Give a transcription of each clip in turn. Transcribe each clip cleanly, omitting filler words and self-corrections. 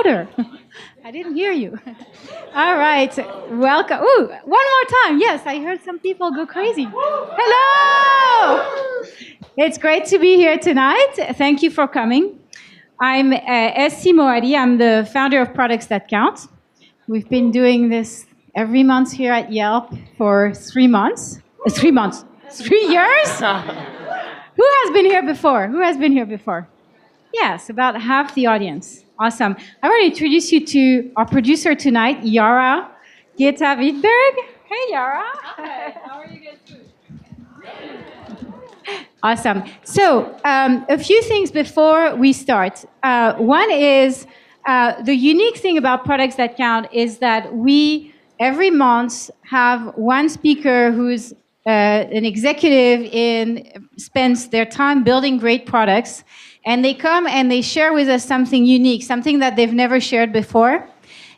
louder. I didn't hear you. All right, welcome. Ooh, one more time. Yes, I heard some people go crazy. Hello! It's great to be here tonight. Thank you for coming. I'm Essie Moari. I'm the founder of Products That Count. We've been doing this every month here at Yelp for 3 months. 3 months. 3 years? Who has been here before? Who has been here before? Yes, about half the audience. Awesome. I want to introduce you to our producer tonight, Yara Geta-Wittberg. Hey, Yara. Hi. How are you guys doing? Awesome. So, a few things before we start. One is the unique thing about Products That Count is that we, every month, have one speaker who's an executive spends their time building great products, and they come and they share with us something unique, something that they've never shared before.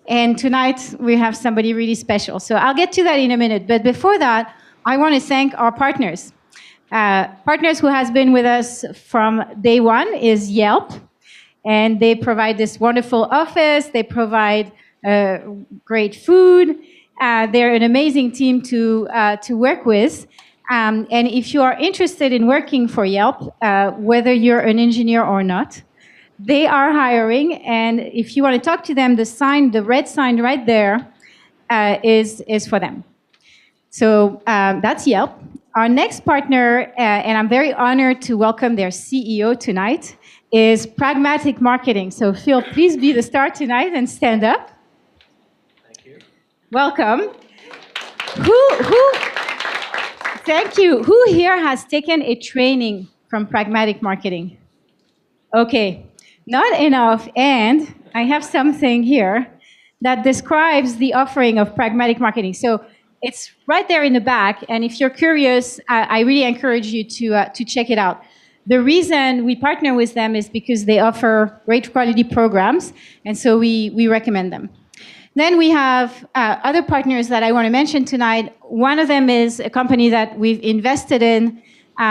And tonight, we have somebody really special. So I'll get to that in a minute. But before that, I want to thank our partners. Partners who has been with us from day one is Yelp, and they provide this wonderful office. They provide great food. They're an amazing team to work with. And if you are interested in working for Yelp, whether you're an engineer or not, they are hiring. And if you want to talk to them, the red sign right there is for them. So that's Yelp. Our next partner, and I'm very honored to welcome their CEO tonight, is Pragmatic Marketing. So Phil, please be the star tonight and stand up. Thank you. Welcome. Thank you. Who here has taken a training from Pragmatic Marketing? Okay, not enough. And I have something here that describes the offering of Pragmatic Marketing. So it's right there in the back, and if you're curious, I really encourage you to check it out. The reason we partner with them is because they offer great quality programs, and so we recommend them. Then we have other partners that I want to mention tonight. One of them is a company that we've invested in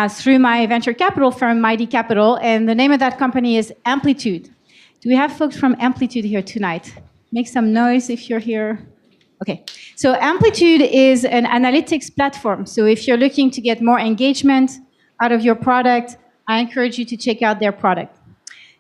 through my venture capital firm, Mighty Capital, and the name of that company is Amplitude. Do we have folks from Amplitude here tonight? Make some noise if you're here. Okay, so Amplitude is an analytics platform. So if you're looking to get more engagement out of your product, I encourage you to check out their product.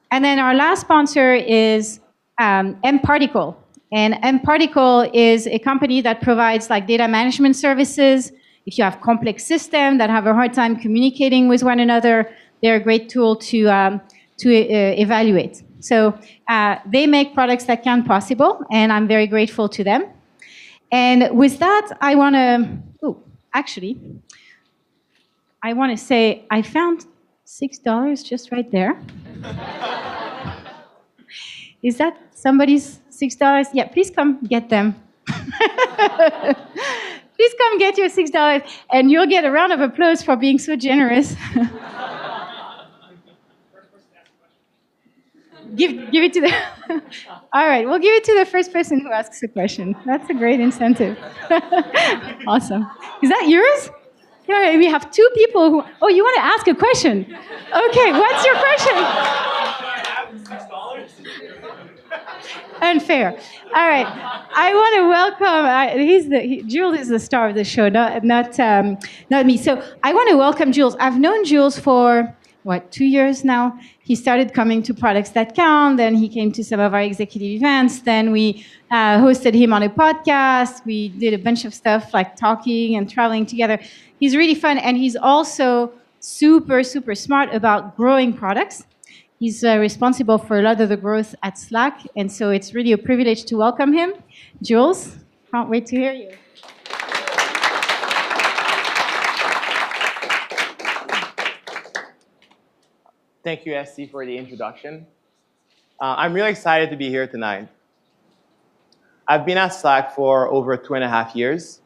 And then our last sponsor is mParticle. And mParticle is a company that provides like data management services. If you have complex systems that have a hard time communicating with one another, they're a great tool to evaluate. So they make products that count possible, and I'm very grateful to them. And with that, I want to say I found $6 just right there. Is that somebody's $6? Yeah, please come get them. Please come get your $6, and you'll get a round of applause for being so generous. Give it to the... All right, we'll give it to the first person who asks a question. That's a great incentive. Awesome. Is that yours? Yeah, we have 2 people who... Oh, you want to ask a question? Okay, what's your question? Unfair. All right. I want to welcome... Jules is the star of the show, not me. So I want to welcome Jules. I've known Jules for... 2 years now? He started coming to Products That Count, then he came to some of our executive events, then we hosted him on a podcast, we did a bunch of stuff like talking and traveling together. He's really fun, and he's also super, super smart about growing products. He's responsible for a lot of the growth at Slack, and so it's really a privilege to welcome him. Jules, can't wait to hear you. Thank you, Essie, for the introduction. I'm really excited to be here tonight. I've been at Slack for over 2.5 years.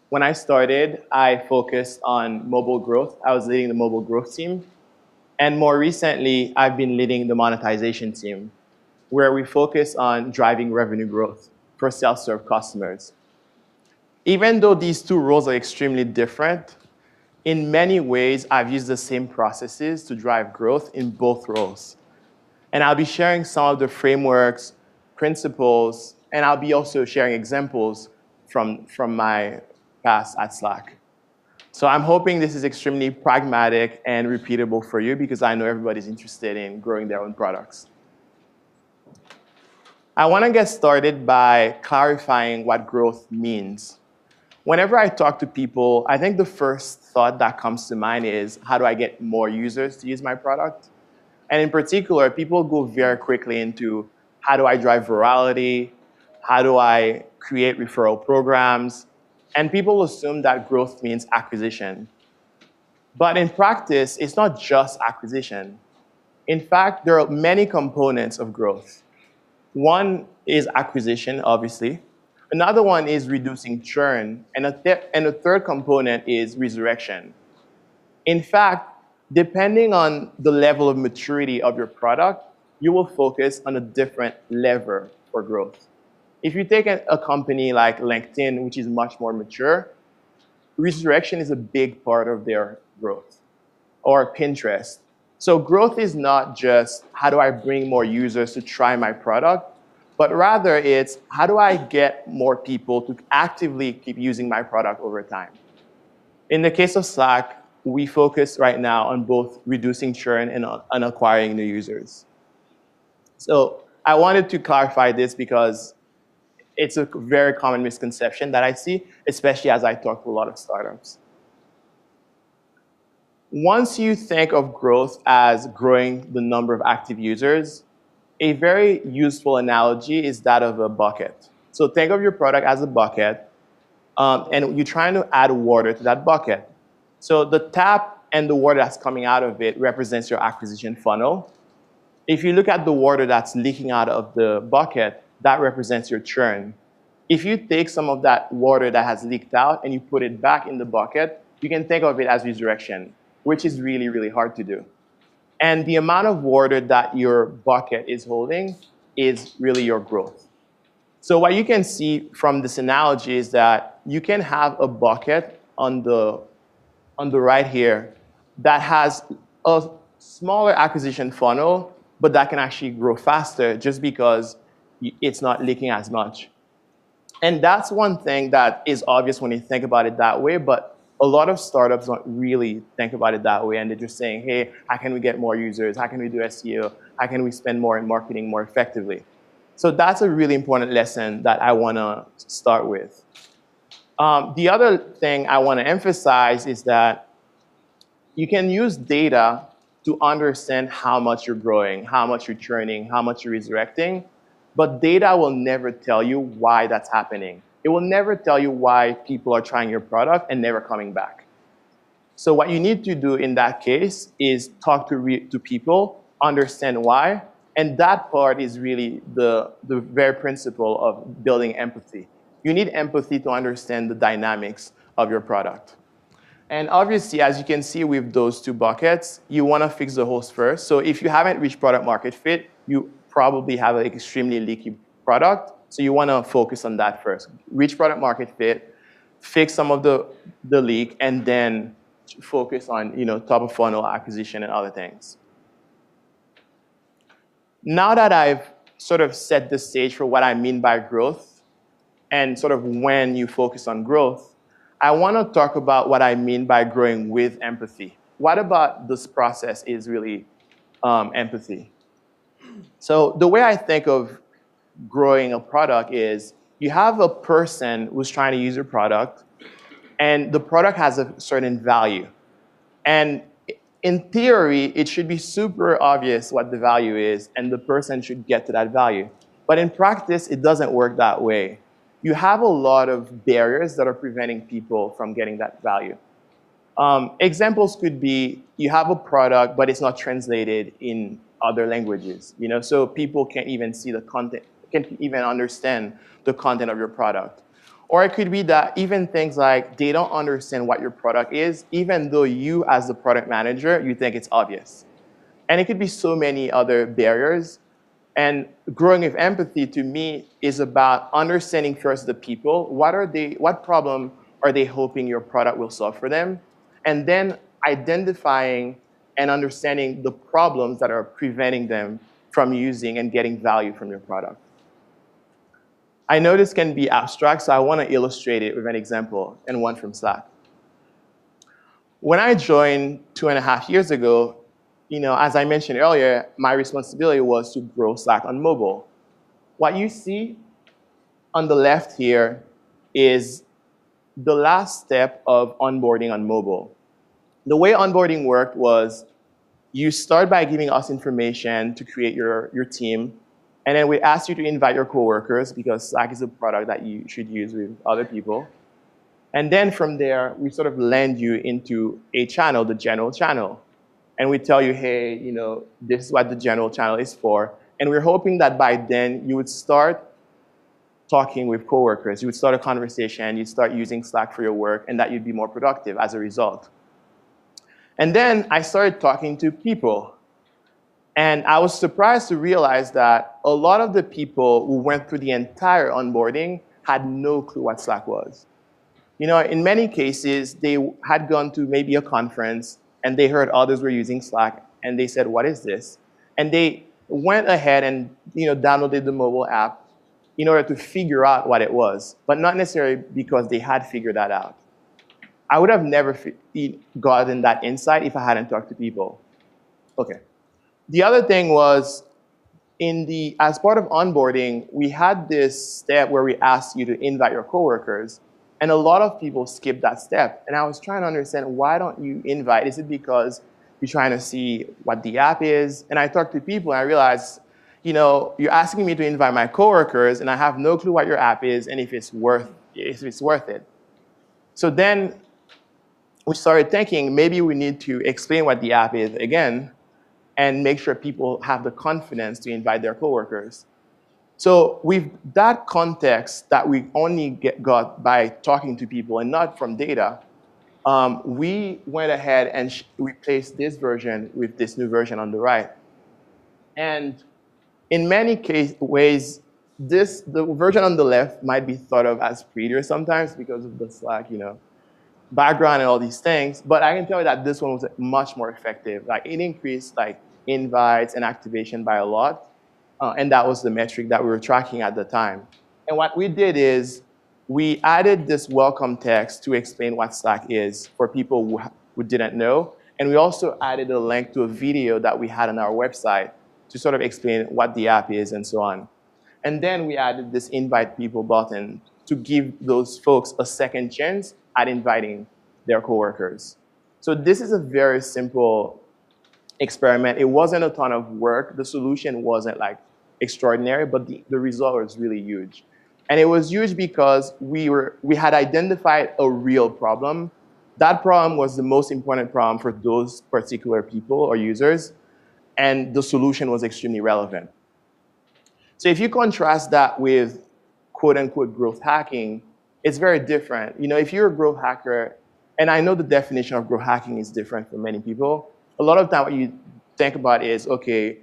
When I started, I focused on mobile growth. I was leading the mobile growth team. And more recently, I've been leading the monetization team, where we focus on driving revenue growth for self-serve customers. Even though these 2 roles are extremely different, in many ways, I've used the same processes to drive growth in both roles. And I'll be sharing some of the frameworks principles, and I'll be also sharing examples from my past at Slack. So I'm hoping this is extremely pragmatic and repeatable for you because I know everybody's interested in growing their own products. I want to get started by clarifying what growth means. Whenever I talk to people, I think the first thought that comes to mind is, how do I get more users to use my product? And in particular, people go very quickly into, how do I drive virality? How do I create referral programs? And people assume that growth means acquisition. But in practice, it's not just acquisition. In fact, there are many components of growth. One is acquisition, obviously. Another one is reducing churn. And a third component is resurrection. In fact, depending on the level of maturity of your product, you will focus on a different lever for growth. If you take a company like LinkedIn, which is much more mature, resurrection is a big part of their growth. Or Pinterest. So growth is not just, how do I bring more users to try my product, but rather it's, how do I get more people to actively keep using my product over time? In the case of Slack, we focus right now on both reducing churn and on acquiring new users. So I wanted to clarify this because it's a very common misconception that I see, especially as I talk to a lot of startups. Once you think of growth as growing the number of active users, a very useful analogy is that of a bucket. So think of your product as a bucket, and you're trying to add water to that bucket. So the tap and the water that's coming out of it represents your acquisition funnel. If you look at the water that's leaking out of the bucket, that represents your churn. If you take some of that water that has leaked out and you put it back in the bucket, you can think of it as resurrection, which is really, really hard to do. And the amount of water that your bucket is holding is really your growth. So what you can see from this analogy is that you can have a bucket on the right here that has a smaller acquisition funnel, but that can actually grow faster just because it's not leaking as much. And that's one thing that is obvious when you think about it that way, but a lot of startups don't really think about it that way, and they're just saying, hey, how can we get more users? How can we do SEO? How can we spend more in marketing more effectively? So that's a really important lesson that I want to start with. The other thing I want to emphasize is that you can use data to understand how much you're growing, how much you're churning, how much you're resurrecting, but data will never tell you why that's happening. It will never tell you why people are trying your product and never coming back. So what you need to do in that case is talk to people, understand why, and that part is really the very principle of building empathy. You need empathy to understand the dynamics of your product. And obviously, as you can see with those two buckets, you want to fix the host first. So if you haven't reached product market fit, you probably have an extremely leaky product. So you want to focus on that first. Reach product market fit, fix some of the leak, and then focus on top of funnel acquisition and other things. Now that I've sort of set the stage for what I mean by growth and sort of when you focus on growth, I want to talk about what I mean by growing with empathy. What about this process is really empathy? So the way I think of growing a product is you have a person who's trying to use your product, and the product has a certain value. And in theory, it should be super obvious what the value is, and the person should get to that value. But in practice, it doesn't work that way. You have a lot of barriers that are preventing people from getting that value. Examples could be you have a product, but it's not translated in other languages. So people can't even see the content, can't even understand the content of your product. Or it could be that even things like they don't understand what your product is, even though you, as the product manager, you think it's obvious. And it could be so many other barriers. And growing with empathy, to me, is about understanding first the people. What problem are they hoping your product will solve for them? And then identifying and understanding the problems that are preventing them from using and getting value from your product. I know this can be abstract, so I want to illustrate it with an example and one from Slack. When I joined 2.5 years ago, as I mentioned earlier, my responsibility was to grow Slack on mobile. What you see on the left here is the last step of onboarding on mobile. The way onboarding worked was you start by giving us information to create your team, and then we ask you to invite your coworkers because Slack is a product that you should use with other people. And then from there, we sort of land you into a channel, the general channel. And we tell you, hey, this is what the general channel is for. And we're hoping that by then you would start talking with coworkers. You would start a conversation, you'd start using Slack for your work, and that you'd be more productive as a result. And then I started talking to people. And I was surprised to realize that a lot of the people who went through the entire onboarding had no clue what Slack was. In many cases, they had gone to maybe a conference and they heard others were using Slack and they said, what is this? And they went ahead and downloaded the mobile app in order to figure out what it was, but not necessarily because they had figured that out. I would have never gotten that insight if I hadn't talked to people. Okay. The other thing was, as part of onboarding, we had this step where we asked you to invite your coworkers. And a lot of people skip that step. And I was trying to understand, why don't you invite? Is it because you're trying to see what the app is? And I talked to people and I realized, you're asking me to invite my coworkers and I have no clue what your app is and if it's worth it. So then we started thinking, maybe we need to explain what the app is again and make sure people have the confidence to invite their coworkers. So with that context that we only got by talking to people and not from data, we went ahead and replaced this version with this new version on the right. And in many ways, the version on the left might be thought of as prettier sometimes because of the Slack, background and all these things. But I can tell you that this one was much more effective. It increased invites and activation by a lot. And that was the metric that we were tracking at the time. And what we did is we added this welcome text to explain what Slack is for people who didn't know. And we also added a link to a video that we had on our website to sort of explain what the app is and so on. And then we added this invite people button to give those folks a second chance at inviting their coworkers. So this is a very simple experiment. It wasn't a ton of work. The solution wasn't extraordinary, but the result was really huge. And it was huge because we had identified a real problem. That problem was the most important problem for those particular people or users, and the solution was extremely relevant. So if you contrast that with quote-unquote growth hacking, it's very different. If you're a growth hacker, and I know the definition of growth hacking is different for many people, a lot of time what you think about is, okay,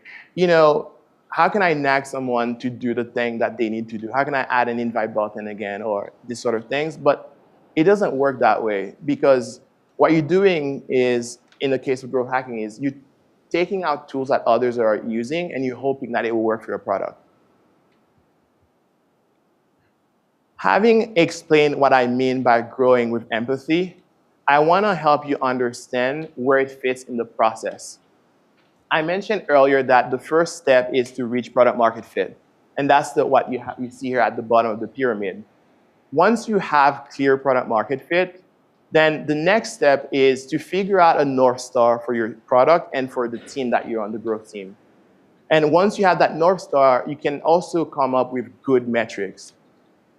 how can I nag someone to do the thing that they need to do? How can I add an invite button again or this sort of things? But it doesn't work that way because what you're doing is, in the case of growth hacking, is you're taking out tools that others are using and you're hoping that it will work for your product. Having explained what I mean by growing with empathy, I want to help you understand where it fits in the process. I mentioned earlier that the first step is to reach product market fit. And that's what you see here at the bottom of the pyramid. Once you have clear product market fit, then the next step is to figure out a North Star for your product and for the team that you're on, the growth team. And once you have that North Star, you can also come up with good metrics.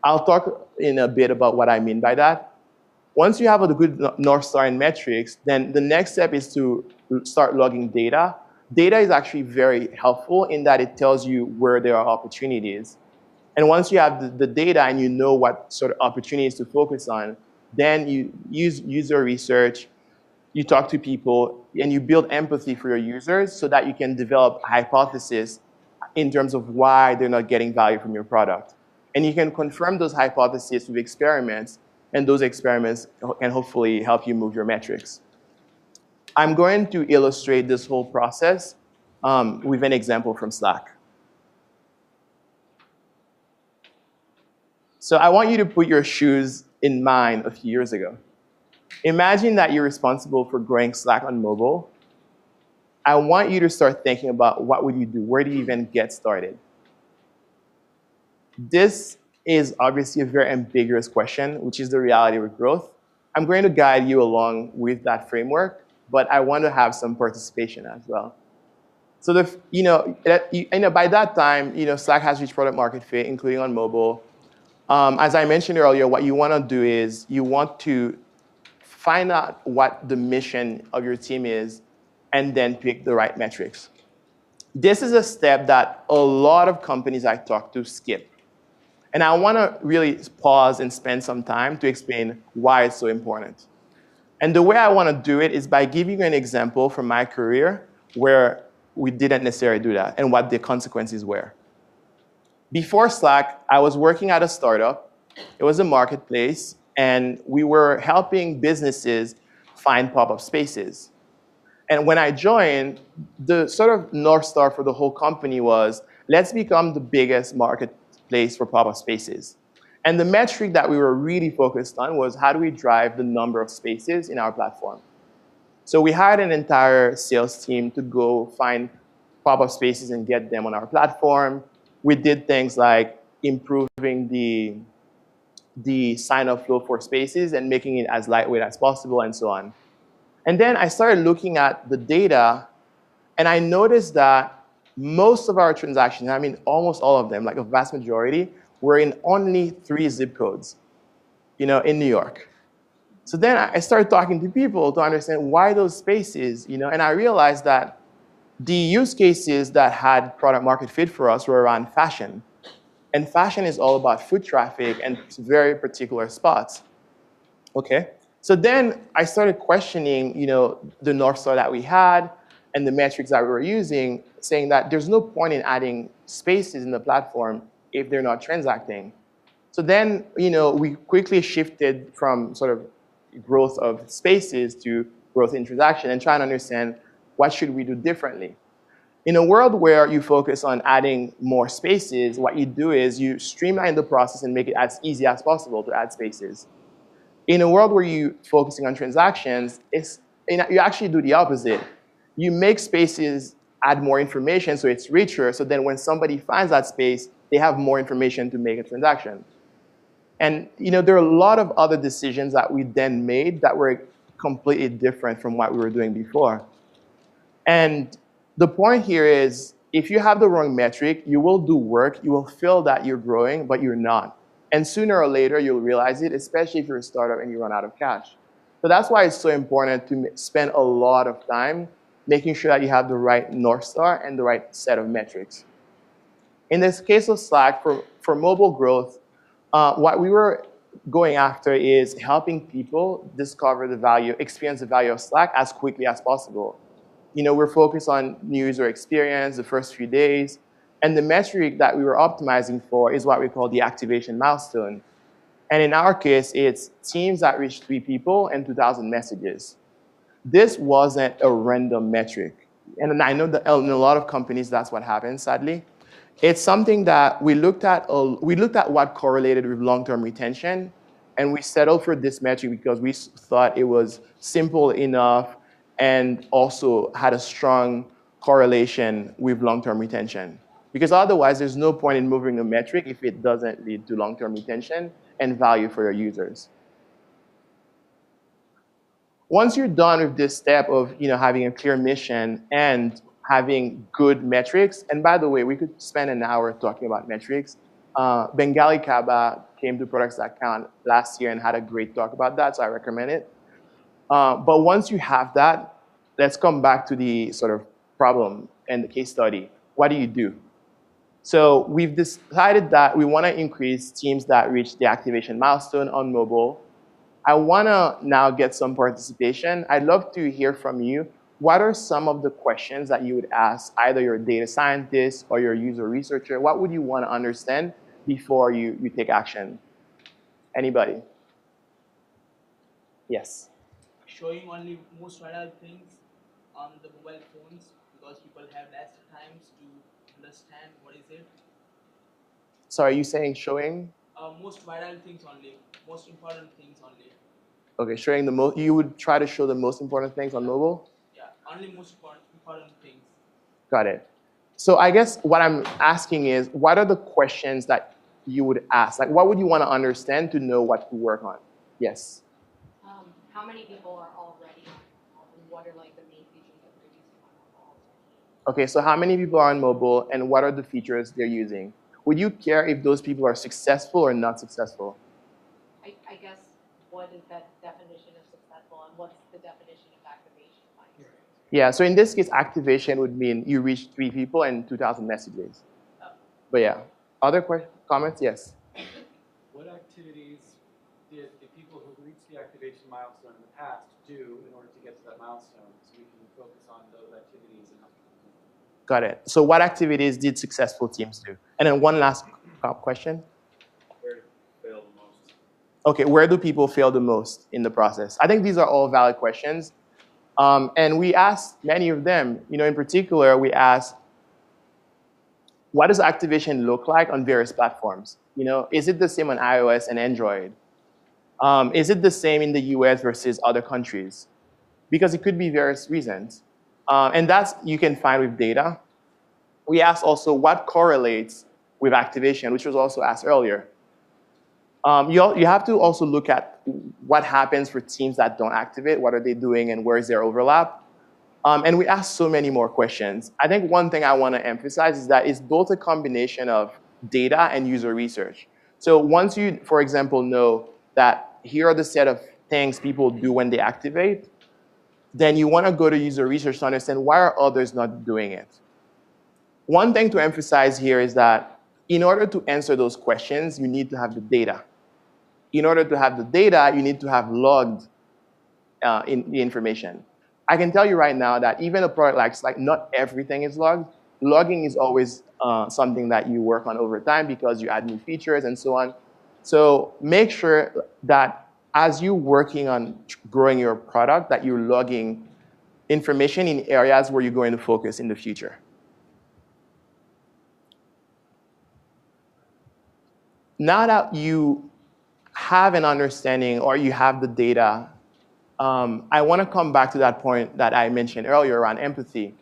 I'll talk in a bit about what I mean by that. Once you have a good North Star in metrics, then the next step is to start logging data. Data is actually very helpful in that it tells you where there are opportunities. And once you have the data and you know what sort of opportunities to focus on, then you use user research, you talk to people, and you build empathy for your users so that you can develop hypotheses in terms of why they're not getting value from your product. And you can confirm those hypotheses with experiments, and those experiments can hopefully help you move your metrics. I'm going to illustrate this whole process with an example from Slack. So I want you to put your shoes in mind a few years ago. Imagine that you're responsible for growing Slack on mobile. I want you to start thinking about what would you do? Where do you even get started? This is obviously a very ambiguous question, which is the reality of growth. I'm going to guide you along with that framework, but I want to have some participation as well. So by that time, Slack has reached product market fit, including on mobile. As I mentioned earlier, what you want to do is you want to find out what the mission of your team is, and then pick the right metrics. This is a step that a lot of companies I talk to skip. And I want to really pause and spend some time to explain why it's so important. And the way I want to do it is by giving you an example from my career where we didn't necessarily do that and what the consequences were. Before Slack, I was working at a startup. It was a marketplace, and we were helping businesses find pop-up spaces. And when I joined, the sort of North Star for the whole company was, let's become the biggest marketplace for pop-up spaces. And the metric that we were really focused on was how do we drive the number of spaces in our platform. So we hired an entire sales team to go find pop-up spaces and get them on our platform. We did things like improving the sign-up flow for spaces and making it as lightweight as possible and so on. And then I started looking at the data, and I noticed that most of our transactions, I mean almost all of them, like a vast majority, were in only 3 zip codes, in New York. So then I started talking to people to understand why those spaces, and I realized that the use cases that had product market fit for us were around fashion. And fashion is all about foot traffic and very particular spots. Okay. So then I started questioning, the North Star that we had and the metrics that we were using, saying that there's no point in adding spaces in the platform if they're not transacting. So then, we quickly shifted from sort of growth of spaces to growth in transaction and trying to understand what should we do differently. In a world where you focus on adding more spaces, what you do is you streamline the process and make it as easy as possible to add spaces. In a world where you're focusing on transactions, you actually do the opposite. You make spaces add more information so it's richer, so then when somebody finds that space, they have more information to make a transaction. And there are a lot of other decisions that we then made that were completely different from what we were doing before. And the point here is, if you have the wrong metric, you will do work, you will feel that you're growing, but you're not. And sooner or later, you'll realize it, especially if you're a startup and you run out of cash. So that's why it's so important to spend a lot of time making sure that you have the right North Star and the right set of metrics. In this case of Slack, for mobile growth, what we were going after is helping people discover the value, experience the value of Slack as quickly as possible. We're focused on new user experience the first few days. And the metric that we were optimizing for is what we call the activation milestone. And in our case, it's teams that reach 3 people and 2,000 messages. This wasn't a random metric. And I know that in a lot of companies, that's what happens, sadly. It's something that we looked at what correlated with long-term retention, and we settled for this metric because we thought it was simple enough and also had a strong correlation with long-term retention. Because otherwise, there's no point in moving a metric if it doesn't lead to long-term retention and value for your users. Once you're done with this step of having a clear mission and having good metrics, and by the way, we could spend an hour talking about metrics. Bengali Kaba came to Products.com last year and had a great talk about that, so I recommend it. But once you have that, let's come back to the sort of problem and the case study. What do you do? So we've decided that we want to increase teams that reach the activation milestone on mobile. I want to now get some participation. I'd love to hear from you. What are some of the questions that you would ask either your data scientist or your user researcher? What would you want to understand before you take action? Anybody? Yes. Showing only most viral things on the mobile phones because people have less times to understand what is it. So are you saying showing? most vital things only, most important things only. Okay, showing the most. You would try to show the most important things on mobile. Yeah, only most important things. Got it. So I guess what I'm asking is, what are the questions that you would ask? Like, what would you want to understand to know what to work on? Yes. How many people are already on mobile, and what are like the main features that they're using on mobile? Okay, so how many people are on mobile, and what are the features they're using? Would you care if those people are successful or not successful? I guess what is that definition of successful, and what's the definition of activation? Yeah, so in this case, activation would mean you reach 3 people and 2,000 messages. But yeah, other comments? Yes. What activities did the people who reached the activation milestone in the past do in order to get to that milestone, so we can focus on those activities and help people? Got it. So what activities did successful teams do? And then one last question. Where to fail the most? Okay, where do people fail the most in the process? I think these are all valid questions. And we asked many of them. In particular, we asked, what does activation look like on various platforms? Is it the same on iOS and Android? Is it the same in the US versus other countries? Because it could be various reasons. And that's you can find with data. We asked also what correlates with activation, which was also asked earlier. You have to also look at what happens for teams that don't activate, what are they doing, and where is their overlap. And we asked so many more questions. I think one thing I want to emphasize is that it's both a combination of data and user research. So once you, for example, know that here are the set of things people do when they activate, then you want to go to user research to understand why are others not doing it. One thing to emphasize here is that in order to answer those questions, you need to have the data. In order to have the data, you need to have logged in the information. I can tell you right now that even a product like not everything is logged. Logging is always something that you work on over time because you add new features and so on. So make sure that as you're working on growing your product, that you're logging information in areas where you're going to focus in the future. Now that you have an understanding or you have the data, I want to come back to that point that I mentioned earlier around empathy.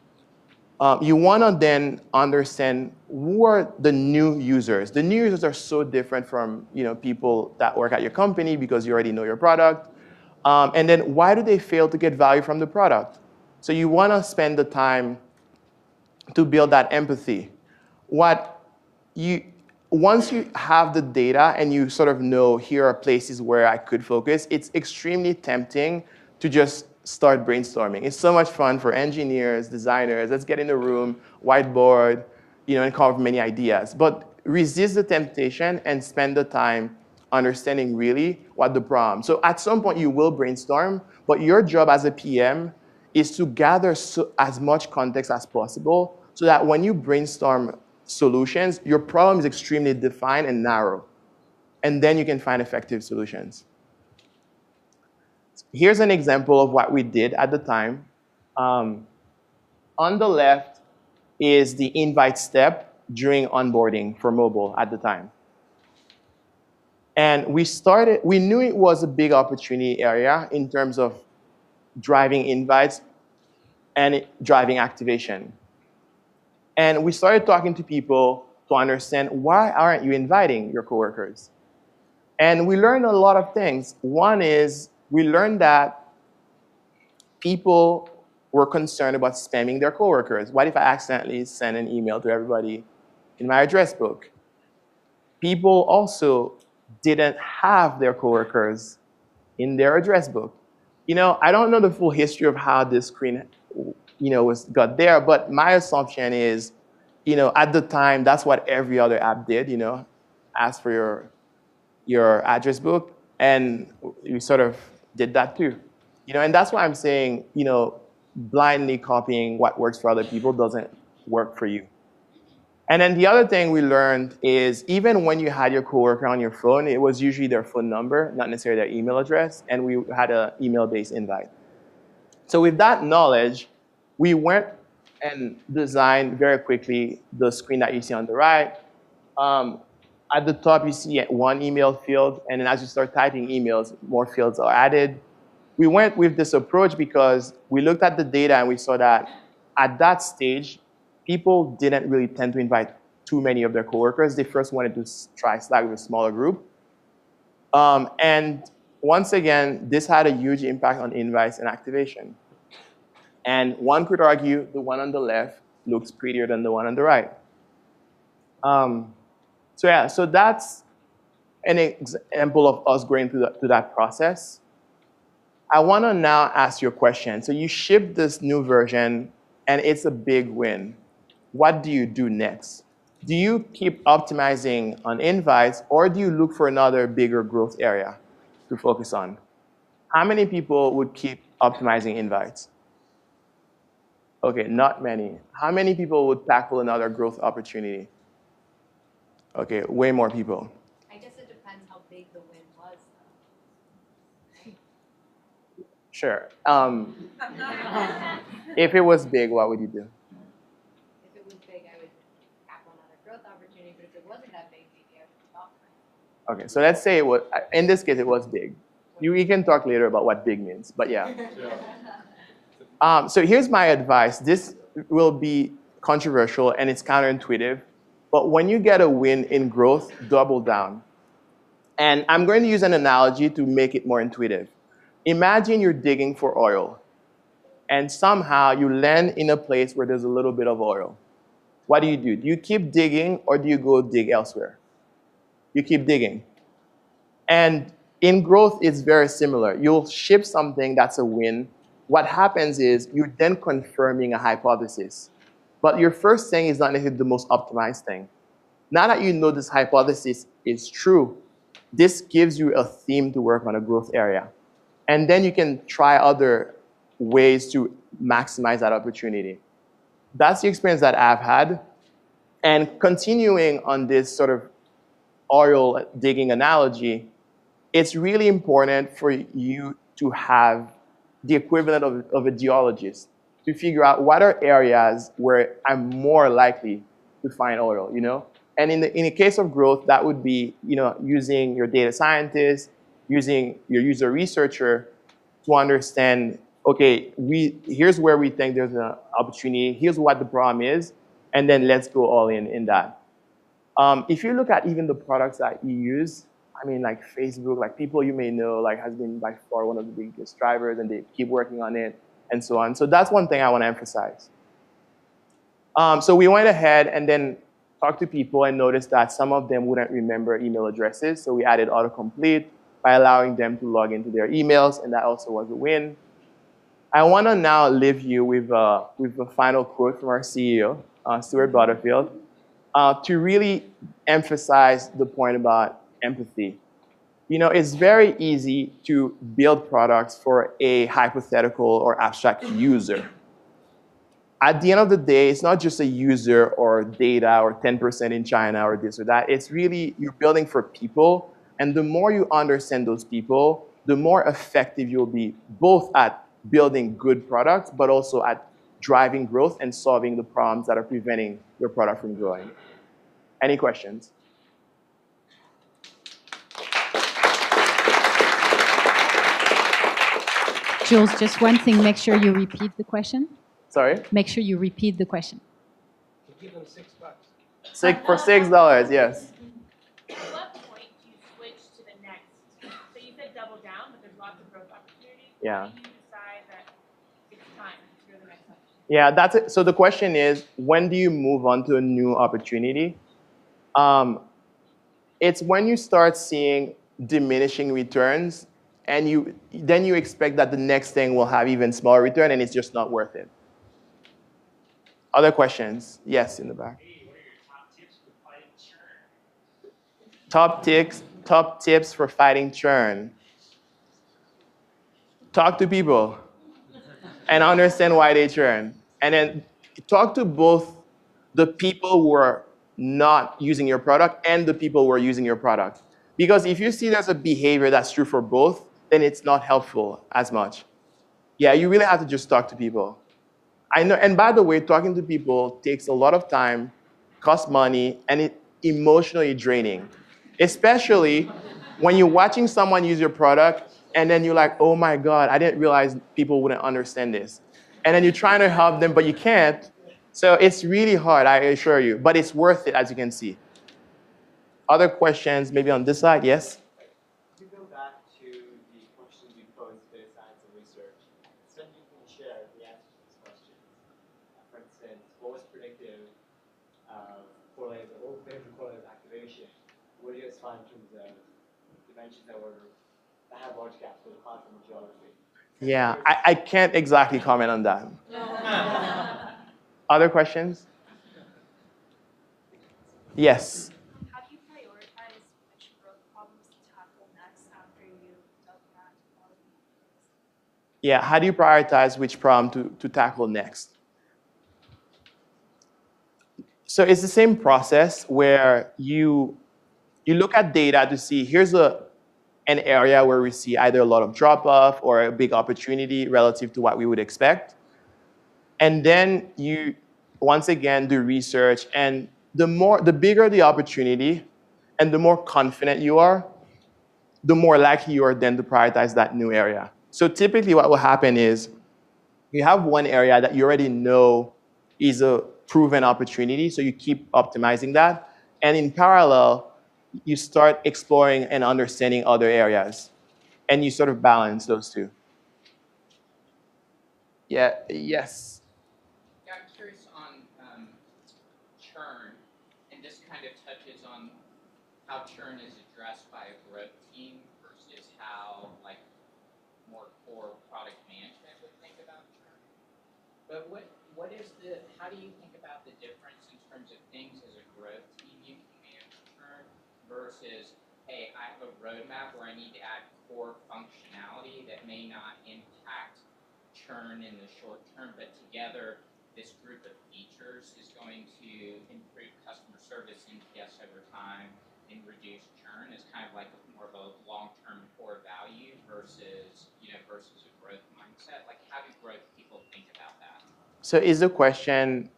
You want to then understand who are the new users. The new users are so different from people that work at your company because you already know your product. And then why do they fail to get value from the product? So you want to spend the time to build that empathy. Once you have the data and you sort of know here are places where I could focus, it's extremely tempting to just start brainstorming. It's so much fun for engineers, designers. Let's get in the room, whiteboard, and come up with many ideas. But resist the temptation and spend the time understanding really what the problem. So at some point you will brainstorm, but your job as a PM is to gather as much context as possible so that when you brainstorm solutions, your problem is extremely defined and narrow. And then you can find effective solutions. Here's an example of what we did at the time. On the left is the invite step during onboarding for mobile at the time. And we knew it was a big opportunity area in terms of driving invites and driving activation. And we started talking to people to understand why aren't you inviting your coworkers? And we learned a lot of things. One is we learned that people were concerned about spamming their coworkers. What if I accidentally send an email to everybody in my address book? People also didn't have their coworkers in their address book. I don't know the full history of how this screen got there, but my assumption is, at the time, that's what every other app did, ask for your address book, and we sort of did that too. And that's why I'm saying, blindly copying what works for other people doesn't work for you. And then the other thing we learned is even when you had your coworker on your phone, it was usually their phone number, not necessarily their email address, and we had an email-based invite. So with that knowledge, we went and designed very quickly the screen that you see on the right. At the top, you see one email field, and then as you start typing emails, more fields are added. We went with this approach because we looked at the data and we saw that at that stage, people didn't really tend to invite too many of their coworkers. They first wanted to try Slack with a smaller group. And once again, this had a huge impact on invites and activation. And one could argue the one on the left looks prettier than the one on the right. So that's an example of us going through that process. I want to now ask you a question. So you ship this new version, and it's a big win. What do you do next? Do you keep optimizing on invites, or do you look for another bigger growth area to focus on? How many people would keep optimizing invites? Okay, not many. How many people would tackle another growth opportunity? Okay, way more people. I guess it depends how big the win was, though. Sure. If it was big, what would you do? If it was big, I would tackle another growth opportunity, but if it wasn't that big, maybe I would stop. Okay, so let's say it was, in this case, it was big. We can talk later about what big means, but yeah. So here's my advice. This will be controversial and it's counterintuitive, but when you get a win in growth, double down. And I'm going to use an analogy to make it more intuitive. Imagine you're digging for oil, and somehow you land in a place where there's a little bit of oil. What do? Do you keep digging, or do you go dig elsewhere? You keep digging. And in growth, it's very similar. You'll ship something that's a win. What happens is you're then confirming a hypothesis. But your first thing is not necessarily the most optimized thing. Now that you know this hypothesis is true, this gives you a theme to work on, a growth area. And then you can try other ways to maximize that opportunity. That's the experience that I've had. And continuing on this sort of oil digging analogy, it's really important for you to have the equivalent of a geologist to figure out what are areas where I'm more likely to find oil, you know? And in the case of growth, that would be, you know, using your data scientist, using your user researcher to understand, okay, here's where we think there's an opportunity, here's what the problem is, and then let's go all in that. If you look at even the products that you use, I mean, like Facebook, like people you may know, like has been by far one of the biggest drivers, and they keep working on it, and so on. So that's one thing I want to emphasize. So we went ahead and then talked to people and noticed that some of them wouldn't remember email addresses. So we added autocomplete by allowing them to log into their emails, and that also was a win. I want to now leave you with a final quote from our CEO, Stuart Butterfield, to really emphasize the point about empathy. You know, it's very easy to build products for a hypothetical or abstract user. At the end of the day, it's not just a user or data or 10% in China or this or that. It's really, you're building for people. And the more you understand those people, the more effective you'll be both at building good products, but also at driving growth and solving the problems that are preventing your product from growing. Any questions? Jules, just one thing, make sure you repeat the question. Sorry? Make sure you repeat the question. Give them $6. For $6, yes. At what point do you switch to the next? So you said double down, but there's lots of growth opportunities. Yeah. When do you decide that it's time to go to the next opportunity? Yeah, that's it. So the question is, when do you move on to a new opportunity? It's when you start seeing diminishing returns, and then you expect that the next thing will have even smaller return, and it's just not worth it. Other questions? Yes, in the back. Hey, what are your top tips for fighting churn? Top tips for fighting churn. Talk to people and understand why they churn. And then talk to both the people who are not using your product and the people who are using your product. Because if you see there's a behavior that's true for both, then it's not helpful as much. Yeah, you really have to just talk to people. I know, and by the way, talking to people takes a lot of time, costs money, and emotionally draining, especially when you're watching someone use your product and then you're like, oh my God, I didn't realize people wouldn't understand this. And then you're trying to help them, but you can't. So it's really hard, I assure you, but it's worth it, as you can see. Other questions, maybe on this side, yes? To go back to the questions you posed to science and research, some you can share the answers to these questions. For instance, what was predictive correlates, or what predictive correlates activation? What do you guys find in terms of dimensions that have large gaps with platform geography? Yeah, I can't exactly comment on that. Other questions? Yes. How do you prioritize which growth problems to tackle next after you dug that quality? Yeah, how do you prioritize which problem to tackle next? So it's the same process where you look at data to see here's an area where we see either a lot of drop-off or a big opportunity relative to what we would expect. And then you, once again, do research. And the bigger the opportunity and the more confident you are, the more likely you are then to prioritize that new area. So typically what will happen is you have one area that you already know is a proven opportunity, so you keep optimizing that. And in parallel, you start exploring and understanding other areas. And you sort of balance those two. Yeah, yes. Yeah, I'm curious on churn, and this kind of touches on how churn is addressed by a growth team versus how like more core product management would think about churn. But how do you think about the difference in terms of things as a growth team you can manage churn versus, hey, I have a roadmap where I need to add core functionality that may not impact churn in the short term, but together this group of features is going to improve customer service NPS over time and reduce churn is kind of like more of a long-term core value versus a growth mindset. Like, how do growth people think about that? So is the question,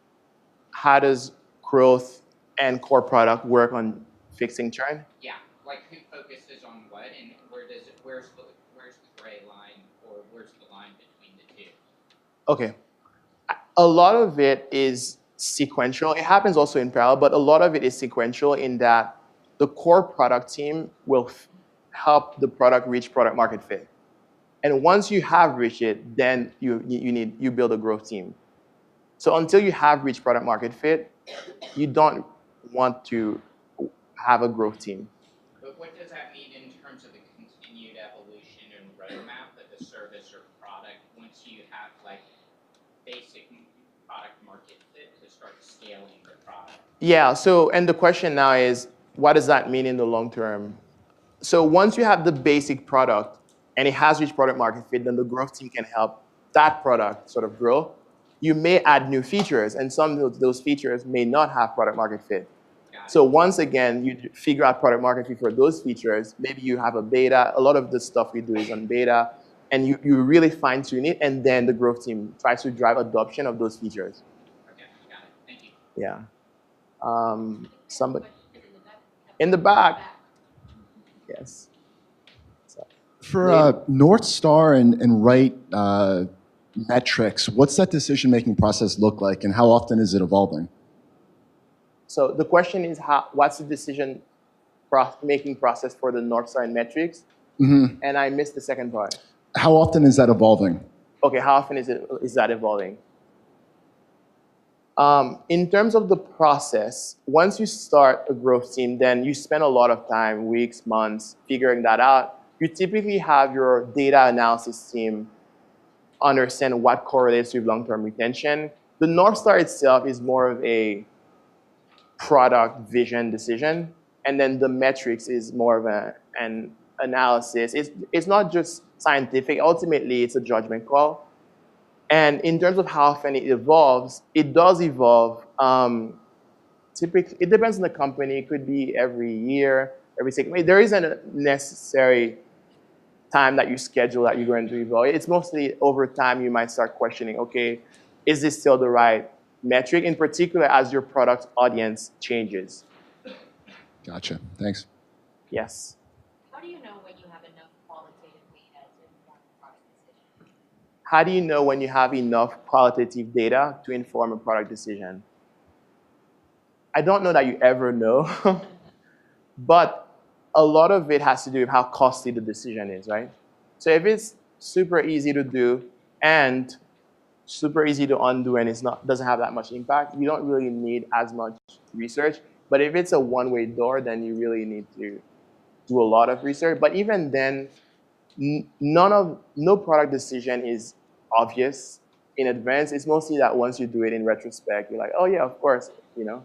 how does growth and core product work on fixing churn? Yeah, like who focuses on what, and where's the gray line, or where's the line between the two? Okay. A lot of it is sequential. It happens also in parallel, but a lot of it is sequential in that the core product team will help the product reach product market fit. And once you have reached it, then you build a growth team. So until you have reached product market fit, you don't want to have a growth team. But what does that mean in terms of the continued evolution and roadmap of the service or product once you have like basic product market fit to start scaling the product? Yeah, so, and the question now is, what does that mean in the long term? So once you have the basic product and it has reached product market fit, then the growth team can help that product sort of grow. You may add new features, and some of those features may not have product market fit. So once again, you figure out product market fit for those features. Maybe you have a beta. A lot of the stuff we do is on beta. And you really fine tune it, and then the growth team tries to drive adoption of those features. Okay, got it. Thank you. Yeah. Somebody in the back. Yes. So, for North Star and right metrics, what's that decision-making process look like, and how often is it evolving? So the question is, what's the decision-making process for the North Star and metrics? Mm-hmm. And I missed the second part. How often is that evolving? Okay, how often is that evolving? In terms of the process, once you start a growth team, then you spend a lot of time, weeks, months, figuring that out. You typically have your data analysis team understand what correlates with long-term retention. The North Star itself is more of a product vision decision, and then the metrics is more of an analysis. It's not just scientific. Ultimately, it's a judgment call. And in terms of how often it evolves, it does evolve. Typically, it depends on the company. It could be every year, every 6 months. There isn't a necessary time that you schedule that you're going to evolve. It's mostly over time you might start questioning, okay, is this still the right metric? In particular, as your product audience changes. Gotcha. Thanks. Yes. How do you know when you have enough qualitative data to inform a product decision? How do you know when you have enough qualitative data to inform a product decision? I don't know that you ever know, but a lot of it has to do with how costly the decision is, right? So if it's super easy to do and super easy to undo and doesn't have that much impact, you don't really need as much research. But if it's a one-way door, then you really need to do a lot of research. But even then, no product decision is obvious in advance. It's mostly that once you do it in retrospect, you're like, oh yeah, of course, you know.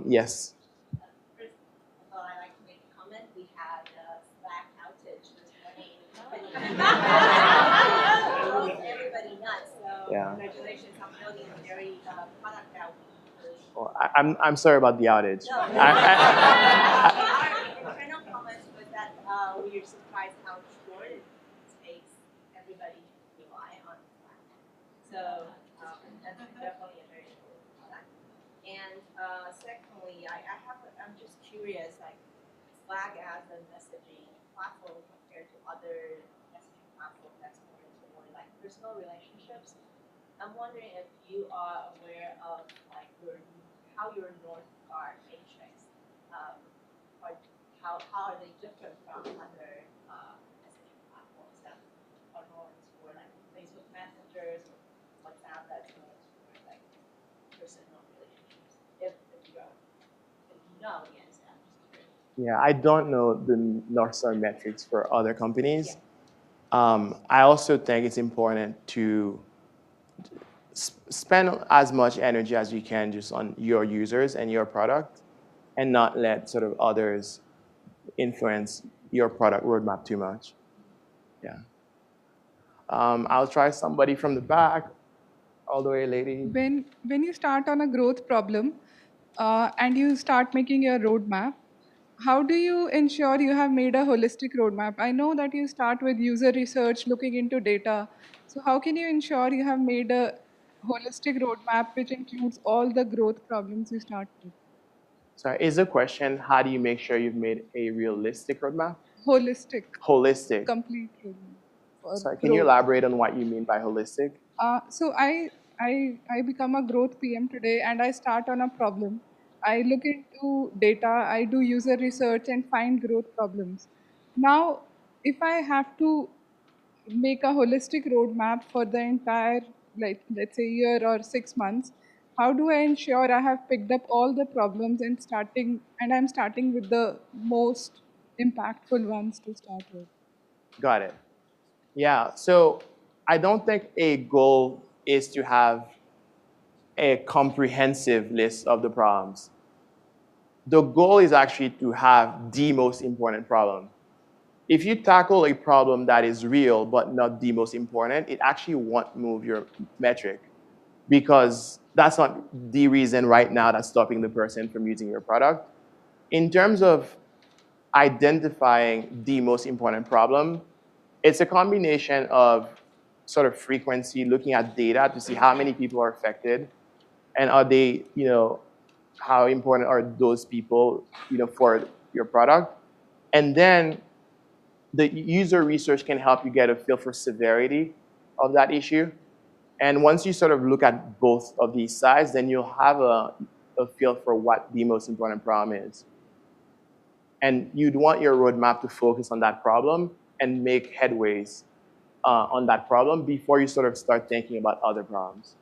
Yes. First of all, I like to make a comment. We had a Slack outage this morning. Everybody nuts. So Yeah. congratulations on building a very product that we really. Well, I'm sorry about the outage. No. Our internal comments was that we were surprised how short it takes everybody to rely on Slack. So that's definitely a very important product. And secondly, I'm just curious, like Slack as a messaging platform compared to other messaging platforms that's more into more like personal relationships. I'm wondering if you are aware of like how your North Star matrix, or how are they different from other messaging platforms that are more for like Facebook Messengers or WhatsApp that's more for like personal relationships. If you know, yes, I'm just curious. Yeah, I don't know the North Star metrics for other companies. I also think it's important to spend as much energy as you can just on your users and your product and not let sort of others influence your product roadmap too much. Yeah. I'll try somebody from the back, all the way, lady. When you start on a growth problem and you start making your roadmap, how do you ensure you have made a holistic roadmap? I know that you start with user research, looking into data. So how can you ensure you have made a holistic roadmap which includes all the growth problems you start with? Sorry, is the question, how do you make sure you've made a realistic roadmap? Holistic, Holistic. complete roadmap. For Sorry, can you growth. elaborate on what you mean by holistic? So I become a growth PM today, and I start on a problem. I look into data, I do user research, and find growth problems. Now, if I have to make a holistic roadmap for the entire, like let's say, year or 6 months, how do I ensure I have picked up all the problems and I'm starting with the most impactful ones to start with? Got it. Yeah, so I don't think a goal is to have a comprehensive list of the problems. The goal is actually to have the most important problem. If you tackle a problem that is real but not the most important, it actually won't move your metric because that's not the reason right now that's stopping the person from using your product. In terms of identifying the most important problem, it's a combination of sort of frequency, looking at data to see how many people are affected, and are they, how important are those people, for your product, and then the user research can help you get a feel for severity of that issue. And once you sort of look at both of these sides, then you'll have a feel for what the most important problem is. And you'd want your roadmap to focus on that problem and make headways on that problem before you sort of start thinking about other problems.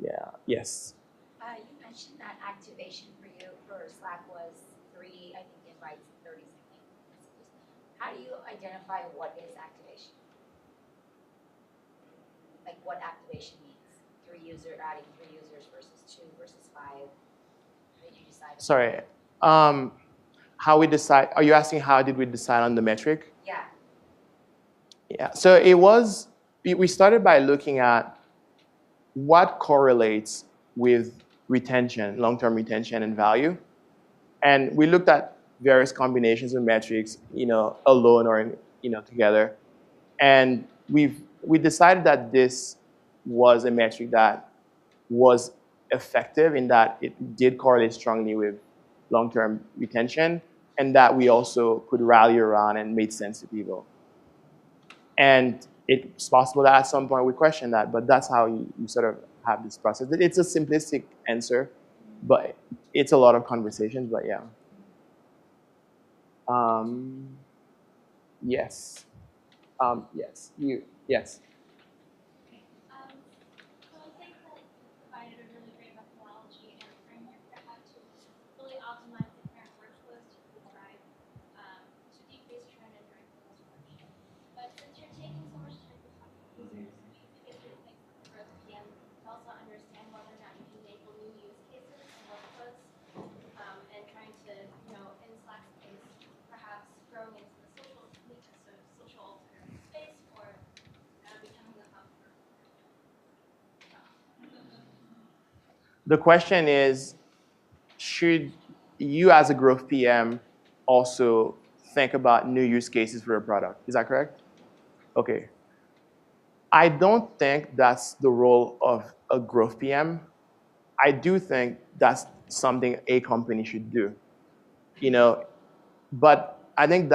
Yeah, yes. You mentioned that activation for you for Slack was 3, I think, invites, 30 something messages. How do you identify what is activation? Like what activation means? Adding 3 users versus 2 versus 5. How did you decide? Sorry. How we decide? Are you asking how did we decide on the metric? Yeah. Yeah. So we started by looking at what correlates with retention, long-term retention and value. And we looked at various combinations of metrics, alone or together. And we decided that this was a metric that was effective in that it did correlate strongly with long-term retention, and that we also could rally around and made sense to people. And it's possible that at some point we question that, but that's how you sort of have this process. It's a simplistic answer, but it's a lot of conversations, but yeah. Yes. Yes. Yes. So I think that you provided a really great methodology and framework for how to really optimize the current workflows to drive to decrease trend and drive sales reduction. But since you're taking so much time to talk to users, do you think it makes the growth PM to also understand whether or not you can enable new use cases and workflows, and trying to, in Slack space, perhaps growing into the social alternative space, or becoming a hub for. The question is, should you as a growth PM also think about new use cases for your product? Is that correct? Okay. I don't think that's the role of a growth PM. I do think that's something a company should do. But I think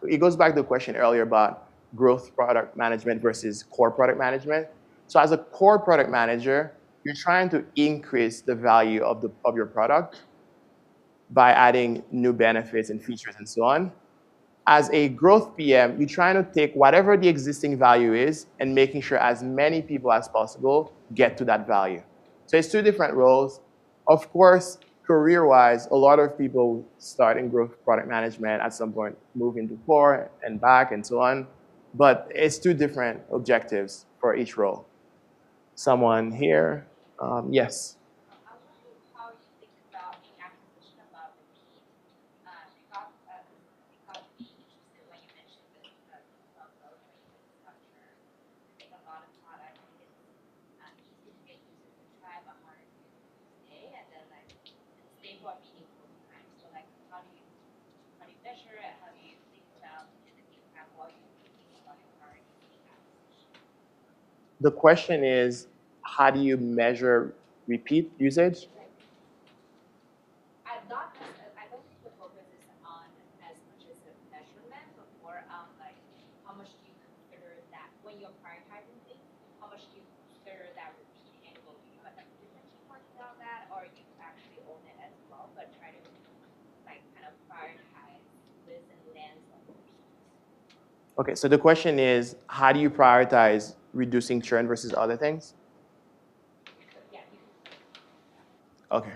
it goes back to the question earlier about growth product management versus core product management. So as a core product manager, you're trying to increase the value of your product by adding new benefits and features and so on. As a growth PM, you're trying to take whatever the existing value is and making sure as many people as possible get to that value. So it's two different roles. Of course, career-wise, a lot of people start in growth product management at some point, move into core and back and so on. But it's two different objectives for each role. Someone here? Yes. I was wondering how you think about the acquisition of a repeat. It got me interested when you mentioned this growth rate structure. I think a lot of product, I think it's easy to get users to try, but harder to stay, and then stay for a meaningful time. So how do you measure it? How do you think about the impact while you're thinking about your priorities in acquisition? The question is, how do you measure repeat usage? I don't think the focus is on as much as a measurement, but more on how much do you consider that when you're prioritizing things, how much do you consider that repeat angle? Do you have a different team working on that, or you actually own it as well, but try to kind of prioritize this and lens on repeats? Okay, so the question is, how do you prioritize reducing churn versus other things? Okay.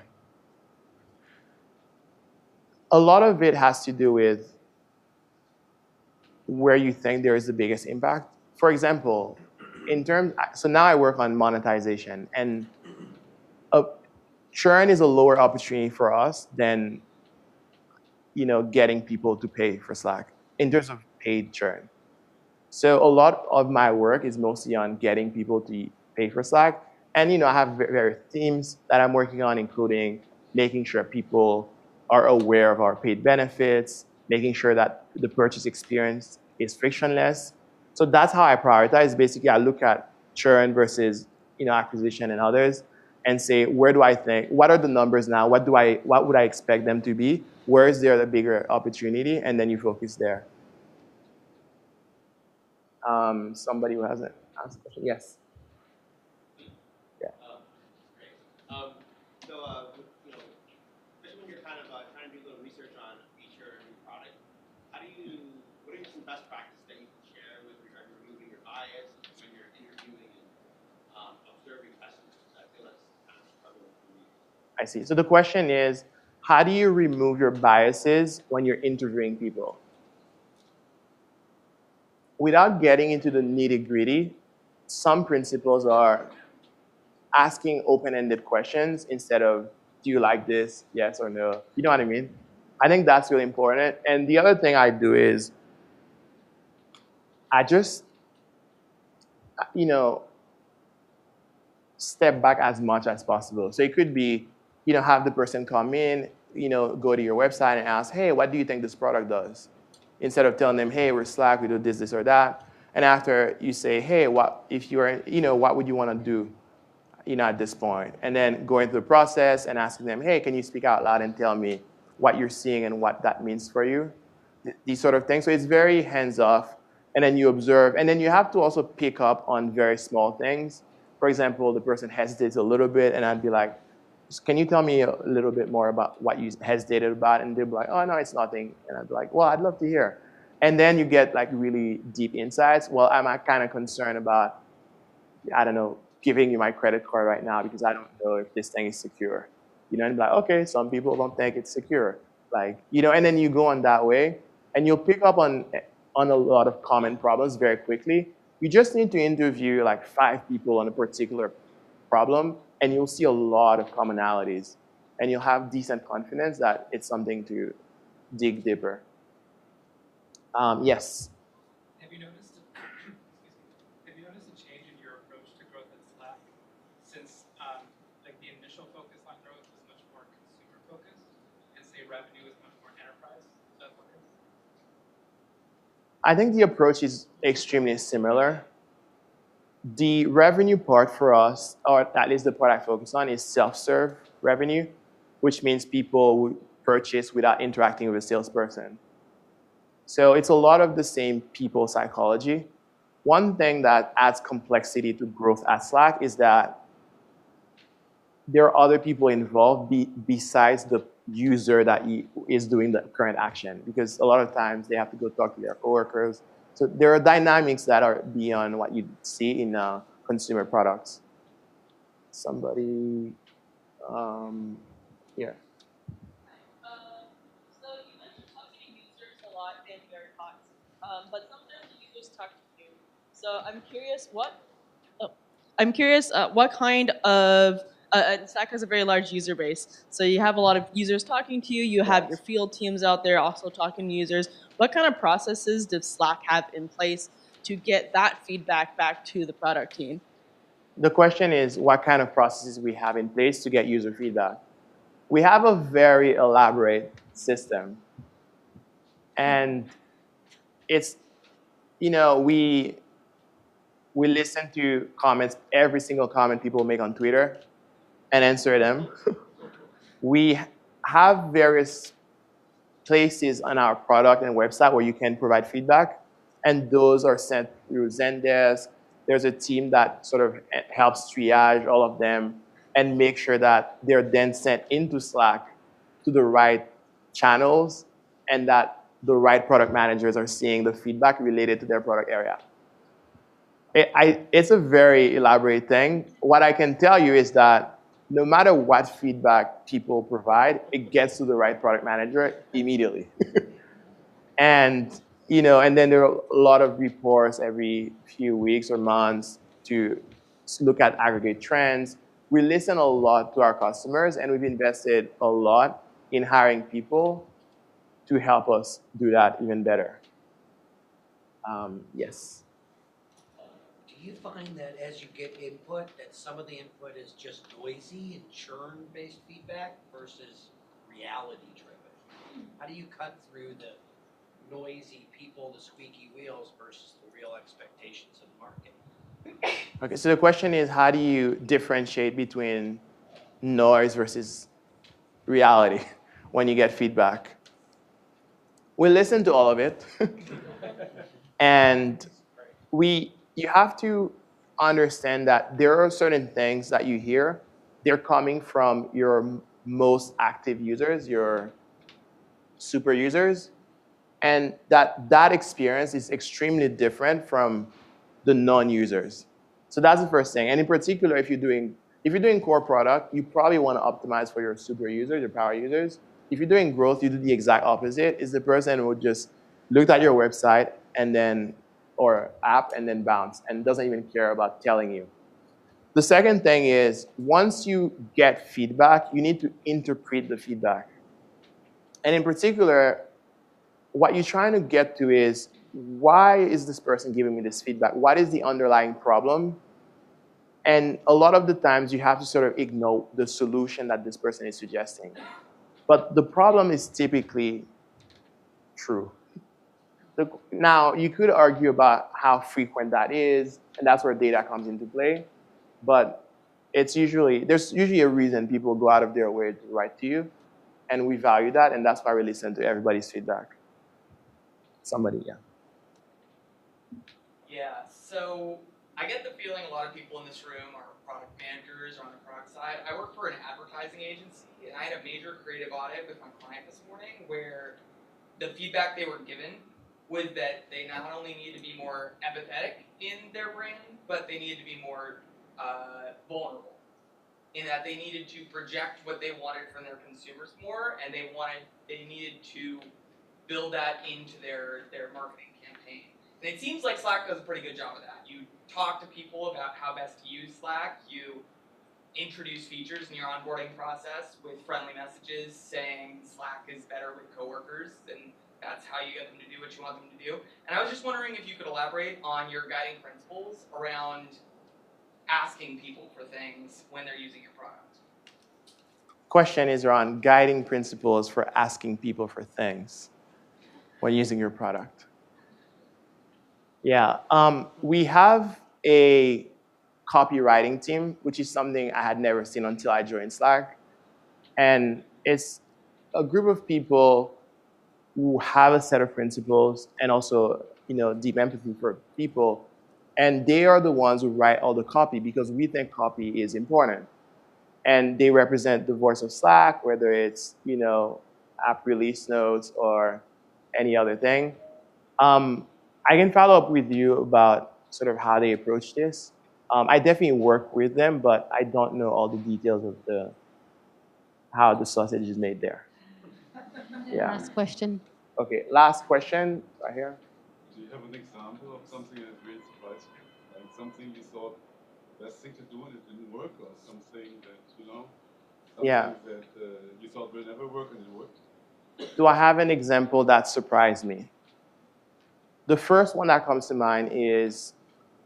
A lot of it has to do with where you think there is the biggest impact. For example, so now I work on monetization, and churn is a lower opportunity for us than getting people to pay for Slack in terms of paid churn. So a lot of my work is mostly on getting people to pay for Slack. And I have various themes that I'm working on, including making sure people are aware of our paid benefits, making sure that the purchase experience is frictionless. So that's how I prioritize. Basically, I look at churn versus acquisition and others, and say, what are the numbers now? What would I expect them to be? Where is there the bigger opportunity? And then you focus there. Somebody who hasn't asked a question. Yes. Yeah. Great. Especially when you're kind of trying to do a little research on a feature or new product, what are some best practices that you can share with regard to removing your bias when you're interviewing and observing customers? I feel that's kind of struggling for me. I see. So the question is, how do you remove your biases when you're interviewing people? Without getting into the nitty-gritty, some principles are asking open-ended questions instead of, do you like this, yes or no? You know what I mean? I think that's really important. And the other thing I do is, I just, step back as much as possible. So it could be, have the person come in, go to your website and ask, hey, what do you think this product does? Instead of telling them, hey, we're Slack, we do this, this, or that. And after you say, hey, what would you want to do? at this point, and then going through the process and asking them, hey, can you speak out loud and tell me what you're seeing and what that means for you? These sort of things. So it's very hands-off, and then you observe, and then you have to also pick up on very small things. For example, the person hesitates a little bit, and I'd be like, can you tell me a little bit more about what you hesitated about? And they'd be like, oh, no, it's nothing. And I'd be like, well, I'd love to hear. And then you get like really deep insights. Well, I'm kind of concerned about, I don't know, giving you my credit card right now because I don't know if this thing is secure. And be like, okay, some people don't think it's secure. And then you go on that way, and you'll pick up on a lot of common problems very quickly. You just need to interview like 5 people on a particular problem, and you'll see a lot of commonalities. And you'll have decent confidence that it's something to dig deeper. Yes? Have you noticed a change in your approach to growth at Slack since the initial focus on growth was much more consumer focused, and say revenue is much more enterprise focused? I think the approach is extremely similar. The revenue part for us, or at least the part I focus on, is self-serve revenue, which means people would purchase without interacting with a salesperson. So it's a lot of the same people psychology. One thing that adds complexity to growth at Slack is that there are other people involved besides the user that is doing the current action, because a lot of times they have to go talk to their coworkers. So there are dynamics that are beyond what you see in consumer products. Somebody here. So you mentioned talking to users a lot in your talks, but sometimes the users talk to you. So I'm curious what kind of Slack has a very large user base. So you have a lot of users talking to you. You have your field teams out there also talking to users. What kind of processes does Slack have in place to get that feedback back to the product team? The question is what kind of processes we have in place to get user feedback. We have a very elaborate system. And it's, we listen to comments, every single comment people make on Twitter, and answer them. We have various places on our product and website where you can provide feedback, and those are sent through Zendesk. There's a team that sort of helps triage all of them and make sure that they're then sent into Slack to the right channels, and that the right product managers are seeing the feedback related to their product area. It's a very elaborate thing. What I can tell you is that no matter what feedback people provide, it gets to the right product manager immediately. And then there are a lot of reports every few weeks or months to look at aggregate trends. We listen a lot to our customers, and we've invested a lot in hiring people to help us do that even better. Yes. Do you find that as you get input, that some of the input is just noisy and churn-based feedback versus reality-driven? How do you cut through the noisy people, the squeaky wheels, versus the real expectations of the market? Okay, so the question is, how do you differentiate between noise versus reality when you get feedback? We listen to all of it. And you have to understand that there are certain things that you hear, they're coming from your most active users, your super users, and that experience is extremely different from the non-users. So that's the first thing. And in particular, if you're doing core product, you probably want to optimize for your super users, your power users. If you're doing growth, you do the exact opposite. Is the person who just looked at your website or app and then bounce and doesn't even care about telling you. The second thing is, once you get feedback, you need to interpret the feedback. And in particular, what you're trying to get to is, why is this person giving me this feedback? What is the underlying problem? And a lot of the times you have to sort of ignore the solution that this person is suggesting. But the problem is typically true. Now, you could argue about how frequent that is, and that's where data comes into play. But there's usually a reason people go out of their way to write to you, and we value that, and that's why we listen to everybody's feedback. Somebody, yeah. Yeah, so I get the feeling a lot of people in this room are product managers or on the product side. I work for an advertising agency, and I had a major creative audit with my client this morning where the feedback they were given was that they not only need to be more empathetic in their brand, but they needed to be more vulnerable. In that they needed to project what they wanted from their consumers more, and they needed to build that into their marketing campaign. And it seems like Slack does a pretty good job of that. You talk to people about how best to use Slack. You introduce features in your onboarding process with friendly messages saying Slack is better with coworkers, and that's how you get them to do what you want them to do. And I was just wondering if you could elaborate on your guiding principles around asking people for things when they're using your product. Question is around guiding principles for asking people for things when using your product. Yeah, we have a copywriting team, which is something I had never seen until I joined Slack. And it's a group of people who have a set of principles and also, deep empathy for people. And they are the ones who write all the copy because we think copy is important. And they represent the voice of Slack, whether it's, app release notes or any other thing. I can follow up with you about sort of how they approach this. I definitely work with them, but I don't know all the details of how the sausage is made there. Yeah. Last question. Okay, last question right here. Do you have an example of something that really surprised you? Like something you thought best thing to do and it didn't work, or something that, Yeah. that you thought will never work and it worked? Do I have an example that surprised me? The first one that comes to mind is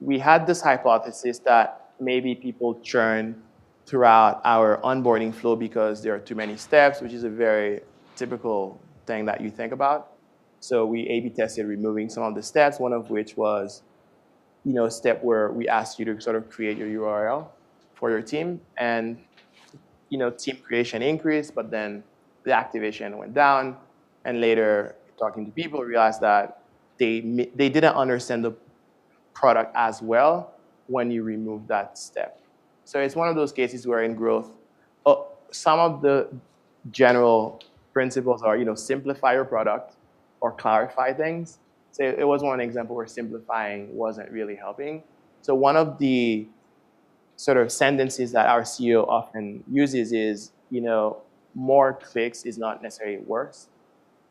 we had this hypothesis that maybe people churn throughout our onboarding flow because there are too many steps, which is a very typical thing that you think about. So we A/B tested removing some of the steps, one of which was, a step where we asked you to sort of create your URL for your team, and team creation increased, but then the activation went down, and later talking to people realized that they didn't understand the product as well when you remove that step. So it's one of those cases where in growth, some of the general principles are, simplify your product or clarify things. So it was one example where simplifying wasn't really helping. So one of the sort of sentences that our CEO often uses is, more clicks is not necessarily worse,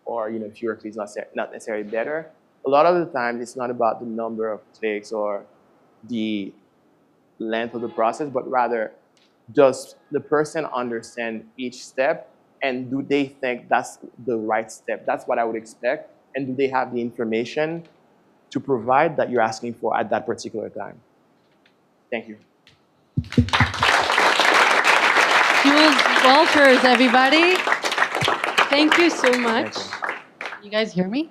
or fewer clicks not necessarily better. A lot of the times it's not about the number of clicks or the length of the process, but rather does the person understand each step, and do they think that's the right step? That's what I would expect. And do they have the information to provide that you're asking for at that particular time? Thank you. Jules Walters, everybody. Thank you so much. You guys hear me?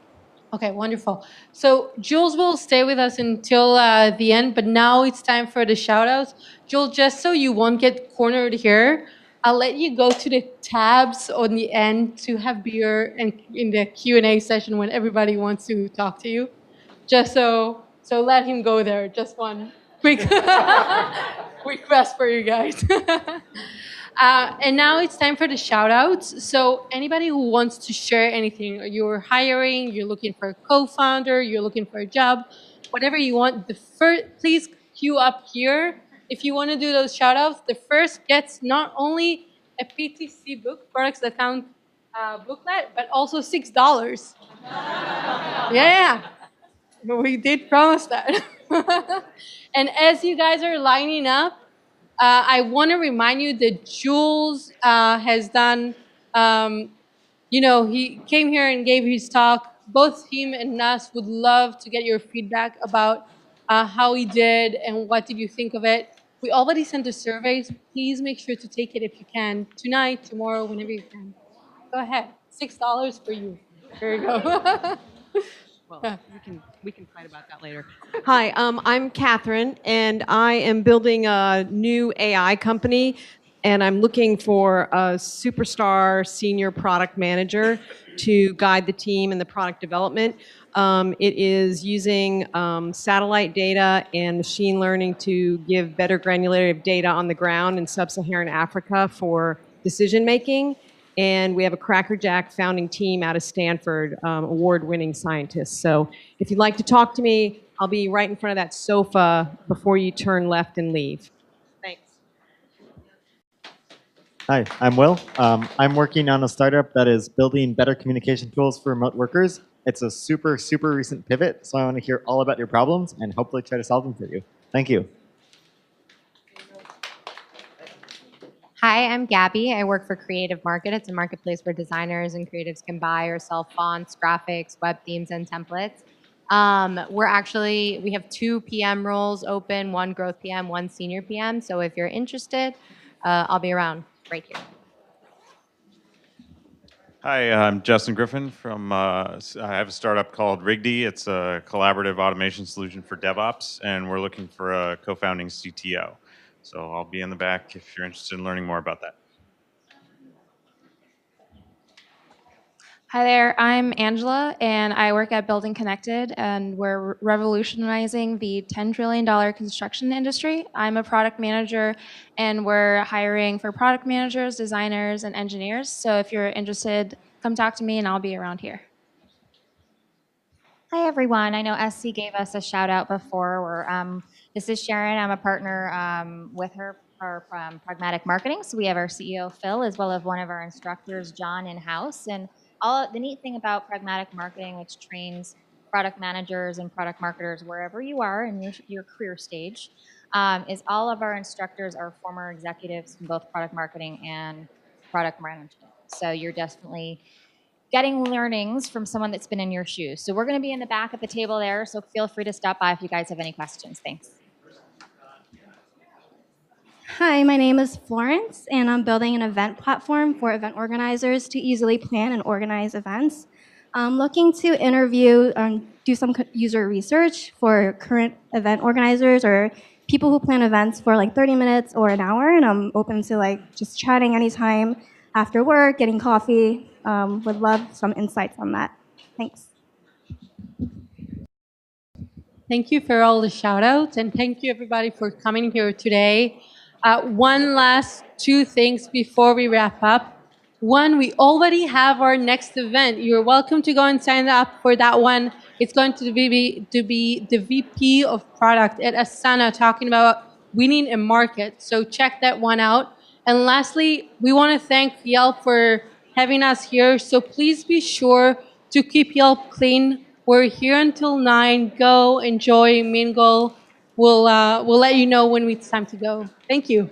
Okay, wonderful. So Jules will stay with us until the end, but now it's time for the shout-outs. Jules, just so you won't get cornered here, I'll let you go to the tabs on the end to have beer and in the Q&A session when everybody wants to talk to you. Just so let him go there. Just one quick request for you guys. And now it's time for the shout-outs. So anybody who wants to share anything, you're hiring, you're looking for a co-founder, you're looking for a job, whatever you want, please queue up here. If you want to do those shout-outs, the first gets not only a PTC book, Products That Count booklet, but also $6. Yeah, we did promise that. And as you guys are lining up, I want to remind you that Jules has done, he came here and gave his talk. Both him and us would love to get your feedback about how he did and what did you think of it. We already sent the surveys. Please make sure to take it if you can. Tonight, tomorrow, whenever you can. Go ahead. $6 for you. Here you go. Well, we can fight about that later. Hi, I'm Catherine, and I am building a new AI company, and I'm looking for a superstar senior product manager to guide the team in the product development. It is using satellite data and machine learning to give better granularity of data on the ground in sub-Saharan Africa for decision making. And we have a crackerjack founding team out of Stanford, award-winning scientists. So if you'd like to talk to me, I'll be right in front of that sofa before you turn left and leave. Thanks. Hi, I'm Will. I'm working on a startup that is building better communication tools for remote workers. It's a super, super recent pivot, so I want to hear all about your problems and hopefully try to solve them for you. Thank you. Hi, I'm Gabby. I work for Creative Market. It's a marketplace where designers and creatives can buy or sell fonts, graphics, web themes, and templates. We have 2 PM roles open, 1 growth PM, 1 senior PM. So if you're interested, I'll be around right here. Hi, I'm Justin Griffin from, I have a startup called Rigdy. It's a collaborative automation solution for DevOps, and we're looking for a co-founding CTO. So I'll be in the back if you're interested in learning more about that. Hi there, I'm Angela, and I work at Building Connected, and we're revolutionizing the $10 trillion construction industry. I'm a product manager, and we're hiring for product managers, designers, and engineers. So if you're interested, come talk to me, and I'll be around here. Hi, everyone. I know SC gave us a shout out before. This is Sharon. I'm a partner with her from Pragmatic Marketing. So we have our CEO, Phil, as well as one of our instructors, John, in-house. And the neat thing about Pragmatic Marketing, which trains product managers and product marketers wherever you are in your career stage, is all of our instructors are former executives in both product marketing and product management. So you're definitely getting learnings from someone that's been in your shoes. So we're going to be in the back at the table there, so feel free to stop by if you guys have any questions. Thanks. Hi, my name is Florence, and I'm building an event platform for event organizers to easily plan and organize events. I'm looking to interview and do some user research for current event organizers or people who plan events for like 30 minutes or an hour, and I'm open to like just chatting anytime after work, getting coffee. Would love some insights on that. Thanks. Thank you for all the shout outs, and thank you everybody for coming here today. One last 2 things before we wrap up. One, we already have our next event. You're welcome to go and sign up for that one. It's going to be the VP of product at Asana talking about winning a market. So check that one out. And lastly, we want to thank Yelp for having us here. So please be sure to keep Yelp clean. We're here until 9. Go, enjoy, mingle. We'll let you know when it's time to go. Thank you.